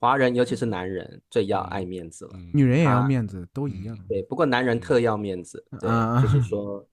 华人尤其是男人最要爱面子了。女人也要他面子，都一样。对，不过男人特要面子，对，就是啊，说，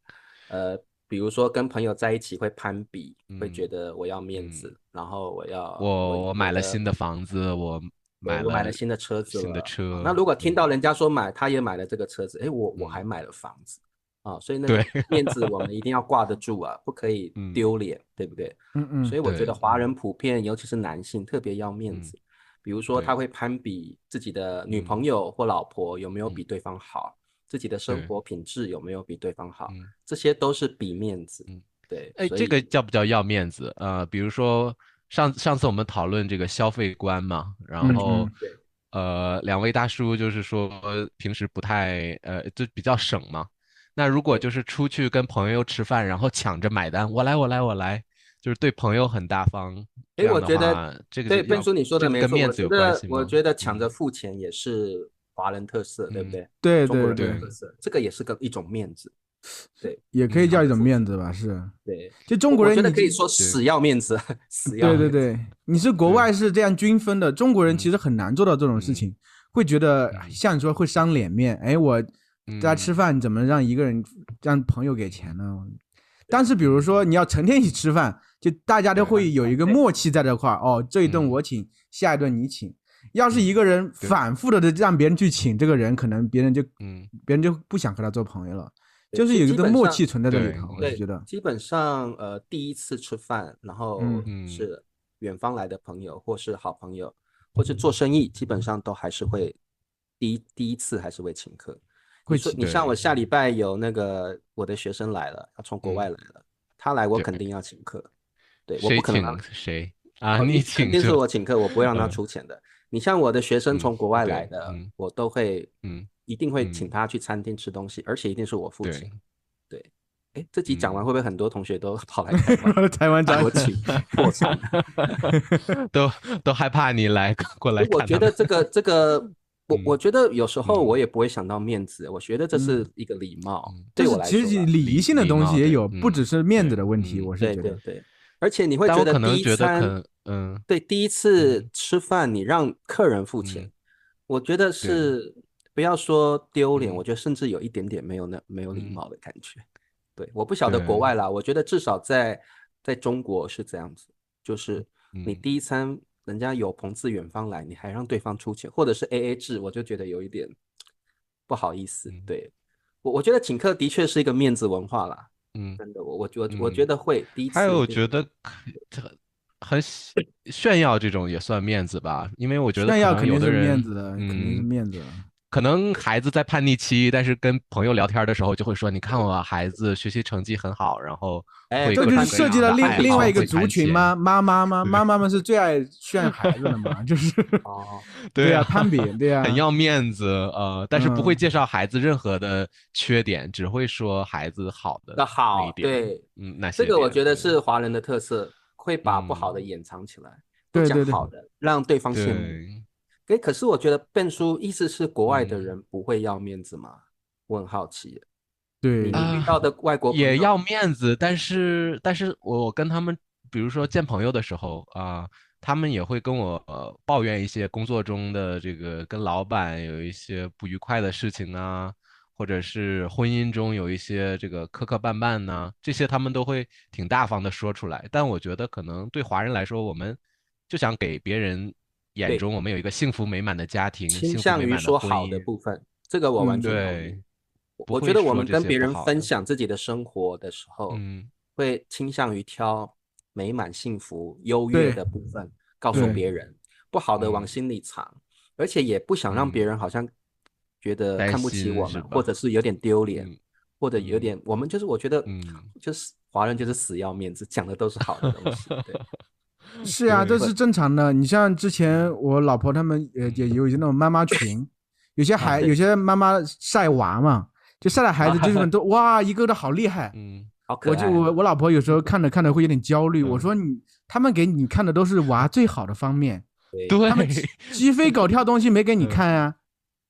呃，比如说跟朋友在一起会攀比，会觉嗯得我要面嗯，子，然后我我买了觉得，新的房子，我对，我买了买了新的车子新的了啊。那车，如果听到人家说他也买了这个车子，哎，我还嗯，买了房子啊，所以那对，个面子我们一定要挂得住啊，不可以嗯，丢脸，对不对？嗯嗯，所以我觉得对，华人普遍，尤其是男性，特别要面嗯，子。比如说，他对，会攀比自己的女嗯朋友或老婆有没有嗯，比对方好，自己的生对，活品质有没有比对方好，嗯这些都是比面子。嗯。对，哎，这个所以叫不叫要面子？比如说上次我们讨论这个消费观嘛，然后嗯嗯，对两位大叔就是说平时不太就比较省嘛。那如果对，就是出去跟朋友吃饭，然后抢着买单，我来我来我来，就是对朋友很大方，哎，这样我觉得的话，这个就要对笨叔你说这个的没错，跟面子有关系我吗？觉得抢着嗯付钱也是华人特色，对不嗯，对？对中国人的对对，对特色，这个也是一种面子。对，也可以嗯叫一种抢着付钱。面子吧，是。对，就中国人，我觉得你这，可以说对死要面子，死要面子。对对对，你是国对，外是这样均分的，中国人其嗯实很难做到这种事嗯情，会觉得嗯像你说会伤脸面。哎，我大家吃嗯饭怎么让一个人让朋友给钱呢？但是比如嗯，说你要成天一起吃饭，就大家都对会有一个对默契在这块儿。哦，这一顿嗯我请，下一顿你请。要是一嗯个人对反复的让别人去请这个人，可能嗯别人就不想和他做朋友了。对，就是有一个默基本上契存在这里对头，我是对，觉得。基本上第一次吃饭，然后嗯嗯是远方来的朋友，或是好朋友，或是做生意，基本上都还是会第一次还是会请客。你说会请。你像我对下礼拜有那个我的学生来了，他从国外嗯来了，他来我对，肯定要请客，对，我不可能让谁请谁啊？哦，你肯定是请就我请客，我不会让他嗯出钱的。你像我的学生嗯从国外来对的，我都会嗯一定会请嗯他去餐厅吃东西，而且一定是我付钱。对对，哎，这集讲完嗯，会不会很多同学都跑来台湾台湾找你。带我请破产了？都都害怕你来过来我看他们。觉得这个，我嗯觉得有时候我嗯也不会想到面子，我觉得这是嗯，一个礼貌，嗯，对就是其实我来说啦。礼仪性的礼貌对，东西也有，不只是面子对的问题，我是觉得。对对对，而且你会但我觉得第可能觉得一餐，对，第一次嗯吃饭你让客人付钱，嗯我觉得对是不要说丢脸，我嗯觉得甚至有一点点没有礼嗯貌的感觉。对，我不晓得国对外啦，我觉得至少在中国是这样子，就是你嗯第一餐人家有朋自远方来，你还让对方出钱，或者是 AA 制，我就觉得有一点不好意思。嗯对，我觉得请客的确是一个面子文化啦，嗯真的，我觉嗯，得会第一还有次一定会。我觉得很炫耀这种也算面子吧，因为我觉得可能炫耀肯定是面有的人子的，肯定是嗯。面子。可能孩子在叛逆期，但是跟朋友聊天的时候就会说：“你看我孩子学习成绩很好，然后哎，这就是会攀会各种各涉及了样的比，爱好，另外一个会族群吗？谈钱。”妈妈吗？对妈妈们是最爱炫孩子的嘛，就是哦，对呀、对啊，攀比，对呀、很要面子，但是不会嗯，介绍孩子任何的缺点，只会说孩子好的的那一好，点，对，那些点，这个我觉得对，是华人的特色，会把不好的嗯，掩藏起来，都对对对讲好的，让对方羡慕。对，诶，可是我觉得笨叔意思是国外的嗯。人不会要面子吗？我很好奇，对你遇到的外国朋友，也要面子，但是我跟他们，比如说见朋友的时候他们也会跟我抱怨一些工作中的这个跟老板有一些不愉快的事情啊，或者是婚姻中有一些这个磕磕绊绊呐，这些他们都会挺大方的说出来。但我觉得可能对华人来说，我们就想给别人眼对，中我们有一个幸福美满的家庭，倾向于幸福美满的说好的婚姻，部分，这个我完嗯，全同意。对，不我觉得我会说这们跟别人些不好的，分享自己的生活的时候，嗯。会倾向于挑美满、幸福、优越对的部分告诉对别人，不好的往嗯心里藏，而且也不想让别嗯，人好像觉得担看不起我们，或心是吧？者是有点丢脸，嗯或者有嗯点我们就是我觉得嗯，就是华人就是死要面子，讲的都是好的东西，对，是呀、这对，是正常的。你像之前我老婆他们也有一些那种妈妈群，啊，有对些妈妈晒娃嘛，就晒的孩啊，子就是都哇一个都好厉害。嗯好可爱啊，我老婆有时候看着会有点焦虑，我嗯，说他们给你看的都是娃最好的方面，对他们对，鸡飞狗跳东西没给你嗯看啊。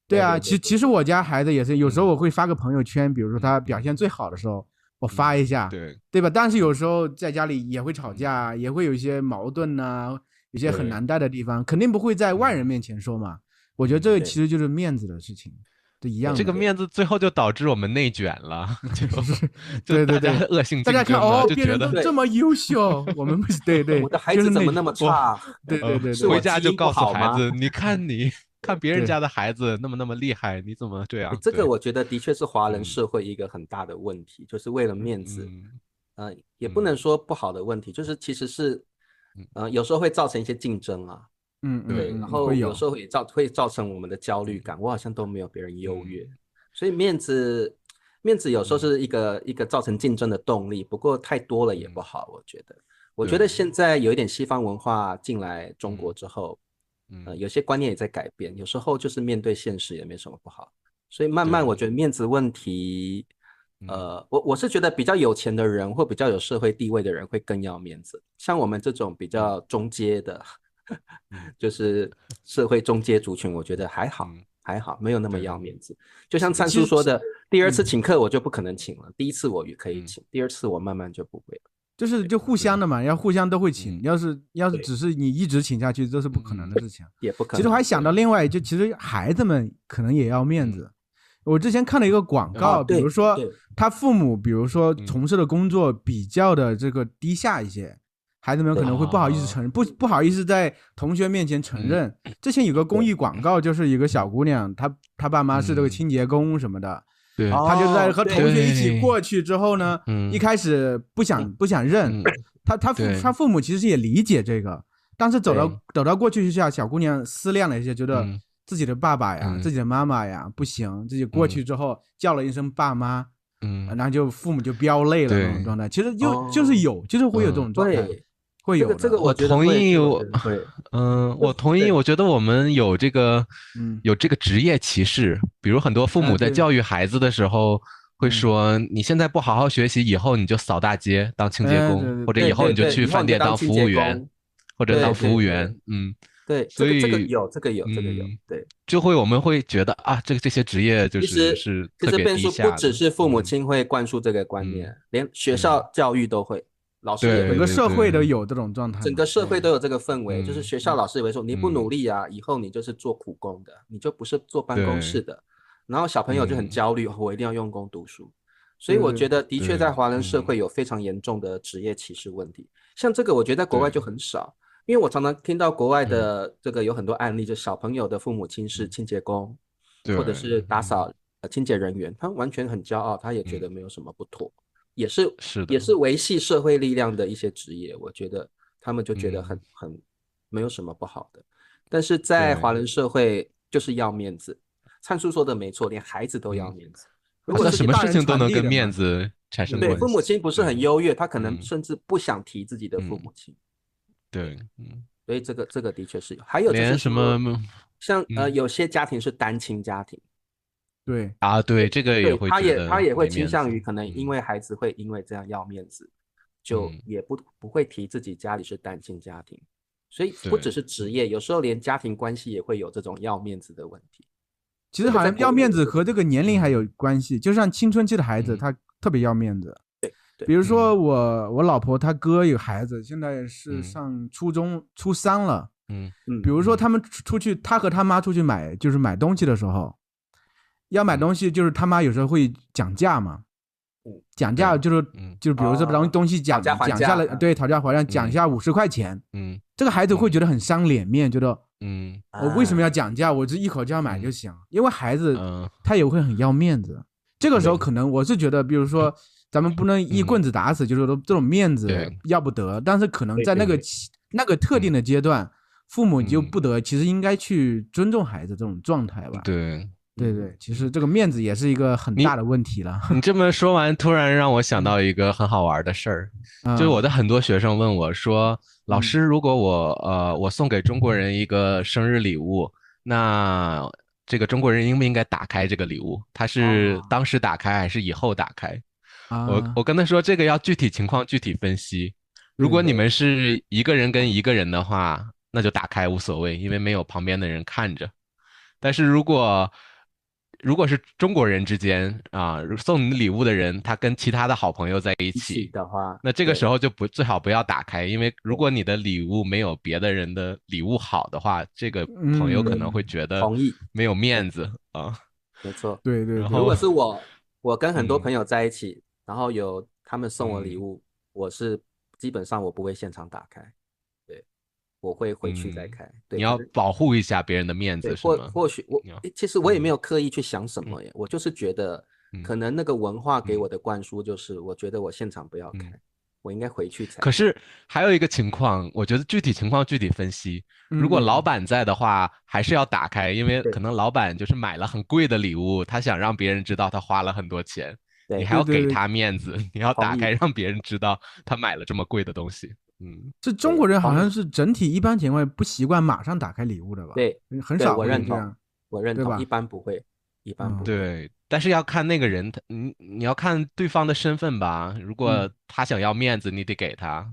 对啊，对对对对，其实我家孩子也是，有时候嗯我会发个朋友圈，比如说嗯他表现最好的时候，我发嗯，一下，对，对吧？但是有时候在家里也会吵嗯架，也会有一些矛盾呐、有些很对难带的地方，肯定不会在外人面前说嘛。我觉得这个对其实就是面子的事情，这一样的。这个面子最后就导致我们内卷了，就对对对，大家恶性大家竞争了，看哦，别就觉得对人都这么优秀，我们不是对对，我的孩就是那子怎么那么差？对对对是我回对家就告诉基因不好吗？孩子，你看你看别人对，家的孩子那么厉害，你怎么这样？这个对，我觉得的确是华人嗯社会一个很大的问题，就是为了面子，嗯也不能嗯说不好的问题，就是其实是，嗯，有时候会造成一些竞争啊，对，然后会有，有时候会造成我们的焦虑感，我好像都没有别人优越，嗯所以面子有时候嗯是一个造成竞争的动力，不过太多了也不嗯，好，我觉得。我觉对，得现在有一点西方文化进来中国嗯之后，嗯有些观念也在改变，有时候就是面对现实也没什么不好，所以慢慢我对，觉得面子问题，嗯我是觉得比较有钱的人或比较有社会地位的人会更要面子，像我们这种比嗯较中阶的，嗯就是社会中阶族群，我觉得还好，嗯，还好，没有那么对，要面子。就像灿是的，其实叔说的，第二次嗯，请客我就不可能请了，第一次我也可以嗯请，第二次我慢慢就不会了。就互相对，的嘛，要互相都会请。嗯要是对，只是你一直请下去，这是不可能嗯的事情。也不可其实我还能。对，想到另外，就其实孩子们可能也要面嗯子。我之前看了一个广告，比对如说对，他父母，比如说嗯从事的工作比较的这个低下一些，孩子们可能会不好意思啊承认，不好意思在同学面前承嗯认。之前有个公益广告，就是一个小姑娘，她爸妈是这个嗯，清洁工什么的，对他就在和对同学一起对，过去之后呢，一嗯开始不想认，嗯对他父母其实也理解这个，但是走对，到过去下，小姑娘思量了一下，觉得嗯自己的爸爸呀、嗯自己的妈妈呀不行，自己过去之后叫了一声爸妈，嗯，然后就父母就飙泪了那种对，状态。其实哦，就是会有这种状态，会，会有的。这个我我觉得会，同意，这个我觉得会，我同意。对，我觉得我们有这个嗯职业歧视，比如很多父母在对，教育孩子的时候会说：“你现在不好好学习，以后你就扫大街当清洁工，或者以对对对，后你就去以后你就饭店当当清洁服务员，工，或者当对对对服务员。”对，这所个这个以有，这个有，这个有，嗯，对。我们会觉得啊，这些职业就其实是其实特别变数不低下的。只是父母亲会灌输这个观嗯念，连学嗯，校教育都会，老师也会整个对对社会都对，有这种状态整嘛。个社会都有这个氛围，就是学校嗯老师也会说你不努嗯力啊，以后你就是做苦工的，你就不是坐办公室对，的。然后小朋友就很嗯焦虑，我一定要用功读书。所以对对我觉得的确在对，华人社会有非常严重的职业歧视问题，像这个我觉得在国外就对很少，因为我常常听到国外嗯的这个有很多案例，就小朋友的父母亲是嗯清洁工，对，或者是打扫清洁人员，他完全很骄傲，他也觉嗯，得没有什么不妥，也是是的，也是维系社会力量的一些职业，我觉得他们就觉得嗯很没有什么不好的，但是在华对，人社会就是要面子，灿叔说的没错，连孩子都要嗯，面子，如而且果自己好像什么大人传事情都能递的嘛。跟面子产生对，对关系。父母亲不是很对，优越，他可能嗯甚至不想提自己的父嗯，母亲，对，所以这个的确是有。还有就是连什么说，像嗯有些家庭是单亲家庭，对，啊，对，这个也对，会他觉得也他也会没面子。倾向于可能因为孩子会因为这样要面子，就嗯，也不会提自己家里是单亲家庭，所以不只对，是职业，有时候连家庭关系也会有这种要面子的问题。其实好像要面子和这个年龄还有关系，就像青春期的孩子，嗯他特别要面子。对比如说我老婆她哥有孩子，现在是嗯上初中初三了。嗯嗯比如说他们出去，他和他妈出去买东西的时候，要买东西就是他妈有时候会讲价嘛，讲价就是比如说把东西讲讨价还价下来，对，讨价还价讲一下50块钱，这个孩子会觉得很伤脸面，觉得我为什么要讲价？我这一口价买就行，因为孩子他也会很要面子。这个时候可能我是觉得，比如说咱们不能一棍子打死，就是说这种面子要不得，但是可能在那个特定的阶段，父母就不得，其实应该去尊重孩子这种状态吧。对。对对，其实这个面子也是一个很大的问题了。你这么说完，突然让我想到一个很好玩的事儿，就是我的很多学生问我说：“老师，如果我送给中国人一个生日礼物，那这个中国人应不应该打开这个礼物？他是当时打开还是以后打开？”我跟他说，这个要具体情况具体分析。如果你们是一个人跟一个人的话，那就打开无所谓，因为没有旁边的人看着。但是如果如果是中国人之间啊，送你礼物的人他跟其他的好朋友在一起的话，那这个时候就最好不要打开，因为如果你的礼物没有别的人的礼物好的话，这个朋友可能会觉得没有面子啊。没错，对对。如果是我跟很多朋友在一起，然后有他们送我礼物，我是基本上我不会现场打开，对，我会回去再开。对，你要保护一下别人的面子是吗？或许其实我也没有刻意去想什么耶，我就是觉得可能那个文化给我的灌输就是，我觉得我现场不要开，我应该回去才。可是还有一个情况，我觉得具体情况具体分析。如果老板在的话，还是要打开，因为可能老板就是买了很贵的礼物，他想让别人知道他花了很多钱，你还要给他面子，你要打开让别人知道他买了这么贵的东西。这中国人好像是整体一般情况不习惯马上打开礼物的吧？对，很少会这样。我认同，一般不会，一般不会。对，但是要看那个人，你要看对方的身份吧。如果他想要面子，你得给他。